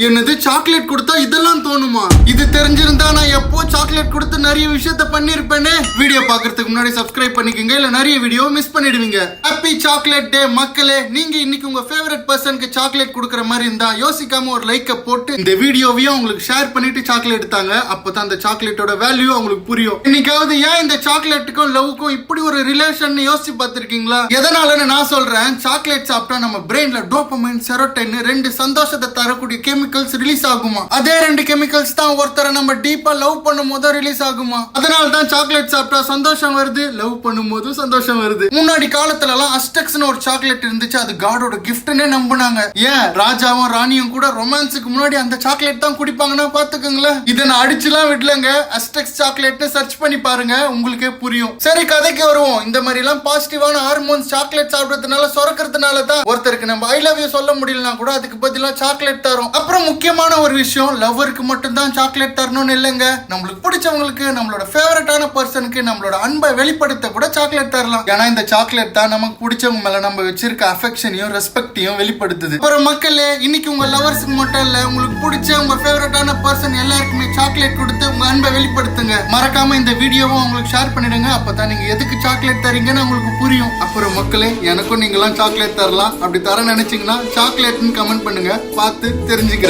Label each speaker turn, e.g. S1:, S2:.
S1: என்னது சாக்லேட் கொடுத்தா இதெல்லாம் தோணுமா? இது தெரிஞ்சிருந்தா நான் எப்போ சாக்லேட் கொடுத்து நிறைய விஷயத்த பண்ணிருப்பேனே. வீடியோ பாக்குறதுக்கு முன்னாடி சப்ஸ்கிரைப் பண்ணிக்கங்க, இல்ல நிறைய வீடியோ மிஸ் பண்ணிடுவீங்க. ஹாப்பி சாக்லேட் டே மக்களே. நீங்க இன்னைக்கு உங்க ஃபேவரட் பர்சனுக்கு சாக்லேட் கொடுக்கற மாதிரி இருந்தா யோசிக்காம ஒரு லைக்க போட்டு இந்த வீடியோவையும் உங்களுக்கு ஷேர் பண்ணிட்டு சாக்லேட் எடுத்தாங்க. அப்பதான் அந்த சாக்லேட்டோட வேல்யூ உங்களுக்கு புரியும். இன்னைக்காவது ஏன் இந்த சாக்லேட்டுக்கும் லவ்வுக்கும் இப்படி ஒரு ரிலேஷன் யோசிச்சு பார்த்திருக்கீங்களா? எதனாலன்னு நான் சொல்றேன். சாக்லேட் சாப்பிட்டா நம்ம பிரெயின்ல டோபமைன், செரோட்டோனின் ரெண்டு சந்தோஷத்தை தரக்கூடிய கெமிக்கல்ஸ் ரிலீஸ் ஆகுமா. அதே ரெண்டு கெமிக்கல்ஸ் தான் ஒருத்தரை நம்ம டீப்பா லவ் பண்ணும் போது ரிலீஸ் ஆகுமா. அதனால தான் சாக்லேட் சாப்பிட்டா சந்தோஷம் வருது, லவ் பண்ணும் போது சந்தோஷம் வருது. முன்னாடி காலத்துல எல்லாம் அஸ்டெக்ஸ்னு ஒரு சாக்லேட் இருந்துச்சு, அது காடோட கிஃப்ட்னே நம்பினாங்க. ஏன் ராஜாவும் ராணியும் கூட ரொமான்ஸுக்கு முன்னாடி அந்த சாக்லேட் தான் குடிப்பாங்கன்னா பாத்துக்கோங்களேன். இதை நான் அடிச்சுலாம் விடலங்க. அஸ்டெக்ஸ் சாக்லேட்னு சர்ச் பண்ணி பாருங்க, உங்களுக்கே புரியும். சரி, கதைக்கு வருவோம். இந்த மாதிரி எல்லாம் பாசிட்டிவான ஹார்மோன்ஸ் சாக்லேட் சாப்பிடுறதுனால சுரக்கிறதுனால தான் ஒருத்தருக்கு நம்ம ஐ லவ் யூ சொல்ல முடியலனா கூட அதுக்கு பதிலா சாக்லேட் தரும். அப்புறம் முக்கியமான ஒரு விஷயம், லவ்வருக்கு மட்டும் தான் சாக்லேட் தரணும்னு இல்லைங்க. நம்மளுக்கு பிடிச்சவங்களுக்கு, நம்மளோட ஃபேவரட்டான பர்சனுக்கு நம்மளோட அன்பை வெளிப்படுத்த கூட சாக்லேட் தரலாம். ஏன்னா இந்த சாக்லேட் தான் நமக்கு பிடிச்சவங்க மேல நம்ம வச்சிருக்க அஃபெக்ஷனையும் ரெஸ்பெக்டையும் வெளிப்படுத்துது. அப்புறம் மக்களே, இன்னைக்கு உங்க லவர்ஸ்க்கு மட்டும் இல்ல, உங்களுக்கு பிடிச்ச உங்க ஃபேவரட்டான பர்சன் எல்லாருக்குமே சாக்லேட் கொடுத்து உங்க அன்பை வெளிப்படுத்துங்க. மறக்காம இந்த வீடியோவும் உங்களுக்கு ஷேர் பண்ணிடுங்க. அப்பதான் நீங்க எதுக்கு சாக்லேட் தரீங்கன்னு உங்களுக்கு புரியும். அப்புறம் மக்களே, எனக்கும் நீங்களாம் சாக்லேட் தரலாம். அப்படி தர நினைச்சீங்கன்னா சாக்லேட்னு கமெண்ட் பண்ணுங்க, பார்த்து தெரிஞ்சுக்கிறேன்.